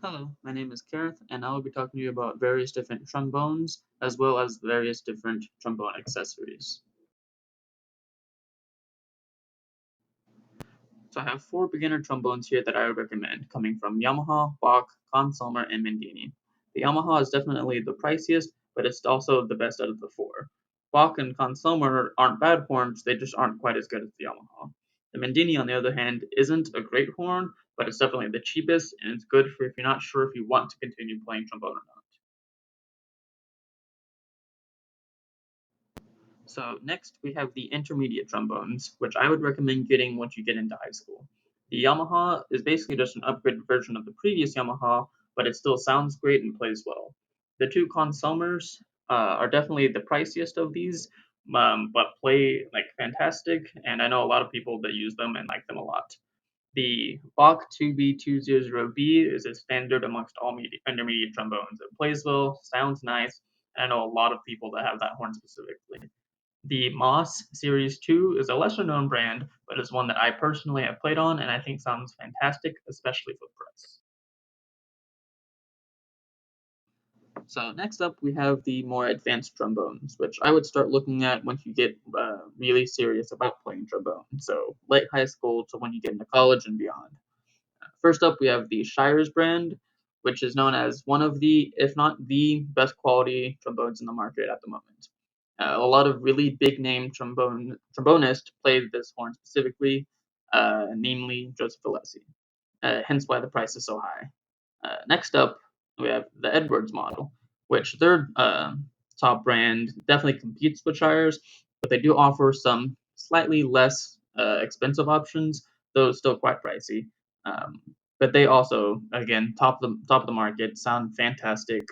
Hello, my name is Kerith, and I will be talking to you about various different trombones, as well as various different trombone accessories. So I have 4 beginner trombones here that I would recommend, coming from Yamaha, Bach, Consumer, and Mendini. The Yamaha is definitely the priciest, but it's also the best out of the 4. Bach and Consumer aren't bad horns, they just aren't quite as good as the Yamaha. The Mendini, on the other hand, isn't a great horn, but it's definitely the cheapest, and it's good for if you're not sure if you want to continue playing trombone or not. So next we have the intermediate trombones, which I would recommend getting once you get into high school. The Yamaha is basically just an upgraded version of the previous Yamaha, but it still sounds great and plays well. The two consumers are definitely the priciest of these, but play like fantastic, and I know a lot of people that use them and like them a lot. The Bach 2B200B is a standard amongst all intermediate trombones. It plays well, sounds nice, and I know a lot of people that have that horn specifically. The Moss Series 2 is a lesser known brand, but is one that I personally have played on and I think sounds fantastic, especially for the price. So next up we have the more advanced trombones, which I would start looking at once you get really serious about playing trombone. So late high school to when you get into college and beyond. First up we have the Shires brand, which is known as one of the, if not the best quality trombones in the market at the moment. A lot of really big name trombonists played this horn specifically, namely Joseph Alessi. Hence why the price is so high. Next up, we have the Edwards model, which their top brand definitely competes with Shires, but they do offer some slightly less expensive options, though still quite pricey. Um, but they also, again, top of the market, sound fantastic.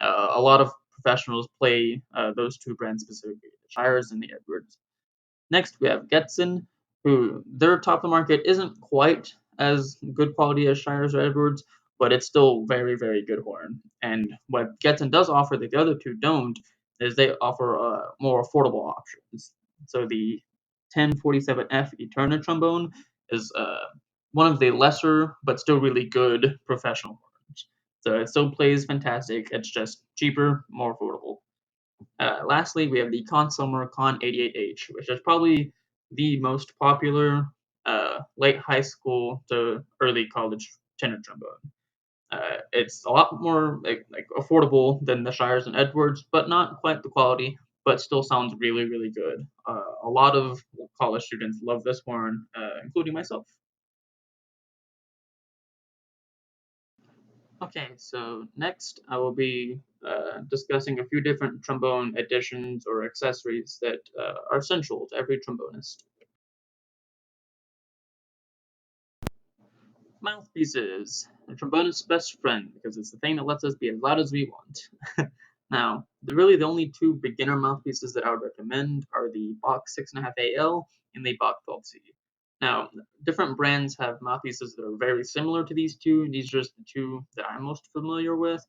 A lot of professionals play those two brands specifically, the Shires and the Edwards. Next, we have Getson, who their top of the market isn't quite as good quality as Shires or Edwards, but it's still very, very good horn. And what Getson does offer that the other two don't is they offer more affordable options. So the 1047F Eterna trombone is one of the lesser but still really good professional horns. So it still plays fantastic. It's just cheaper, more affordable. Lastly, we have the Consumer Con 88H, which is probably the most popular late high school to early college tenor trombone. It's a lot more like affordable than the Shires and Edwards, but not quite the quality, but still sounds really, really good. A lot of college students love this horn, including myself. Okay, so next I will be discussing a few different trombone additions or accessories that are essential to every trombonist. Mouthpieces, the trombonist's best friend, because it's the thing that lets us be as loud as we want. Now, really the only two beginner mouthpieces that I would recommend are the Bach 6.5 AL and the Bach 12C. Now, different brands have mouthpieces that are very similar to these two. These are just the two that I'm most familiar with,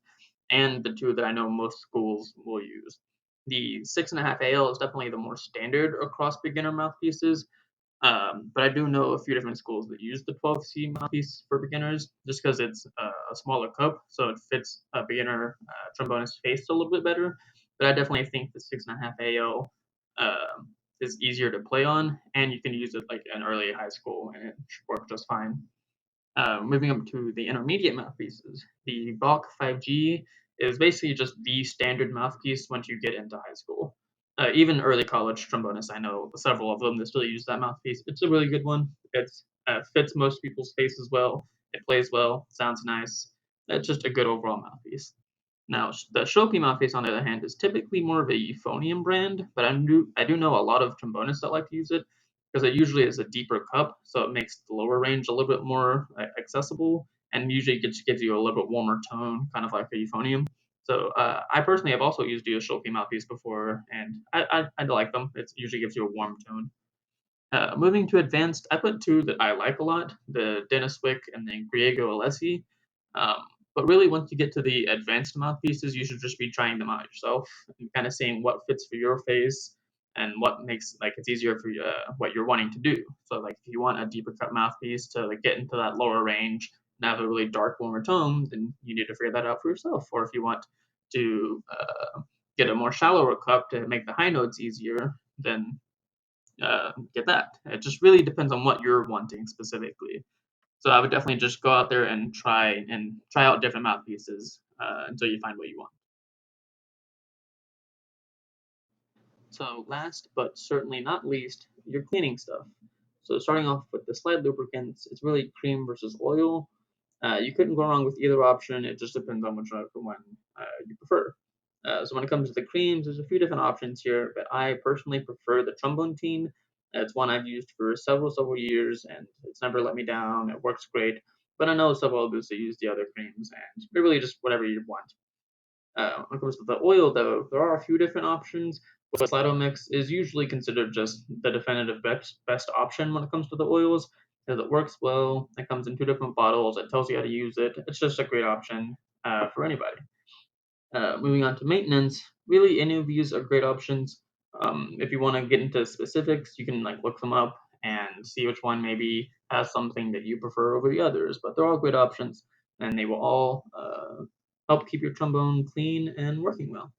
and the two that I know most schools will use. The 6.5 AL is definitely the more standard across beginner mouthpieces, but I do know a few different schools that use the 12C mouthpiece for beginners, just because it's a smaller cup, so it fits a beginner trombonist face a little bit better. But I definitely think the 6.5 AL is easier to play on, and you can use it like in early high school, and it should work just fine. Moving up to the intermediate mouthpieces, the Bach 5G is basically just the standard mouthpiece once you get into high school. Even early college trombonists, I know several of them that still use that mouthpiece. It's a really good one. It fits most people's faces well. It plays well. Sounds nice. It's just a good overall mouthpiece. Now, the Shopi mouthpiece, on the other hand, is typically more of a euphonium brand, but I do know a lot of trombonists that like to use it because it usually is a deeper cup, so it makes the lower range a little bit more accessible, and usually gives you a little bit warmer tone, kind of like a euphonium. So I personally have also used a Shopi mouthpiece before, and I like them. It usually gives you a warm tone. Moving to advanced, I put two that I like a lot: the Dennis Wick and the Griego Alessi. Um, but really, once you get to the advanced mouthpieces, you should just be trying them out yourself and kind of seeing what fits for your face and what makes like it's easier for what you're wanting to do. So, like if you want a deeper cut mouthpiece to like get into that lower range, have a really dark, warmer tone, then you need to figure that out for yourself. Or if you want to get a more shallower cup to make the high notes easier, then get that. It just really depends on what you're wanting specifically. So I would definitely just go out there and try out different mouthpieces until you find what you want. So last but certainly not least, your cleaning stuff. So starting off with the slide lubricants, it's really cream versus oil. You couldn't go wrong with either option. It just depends on whichever one you prefer. So when it comes to the creams, there's a few different options here, but I personally prefer the Trombone team. It's one I've used for several years, and it's never let me down. It works great. But I know several others that use the other creams, and they're really just whatever you want. When it comes to the oil, though, there are a few different options. But Slido Mix is usually considered just the definitive best option when it comes to the oils, because it works well. It comes in two different bottles. It tells you how to use it. It's just a great option for anybody. Moving on to maintenance, really any of these are great options. If you want to get into specifics, you can like look them up and see which one maybe has something that you prefer over the others. But they're all great options, and they will all help keep your trombone clean and working well.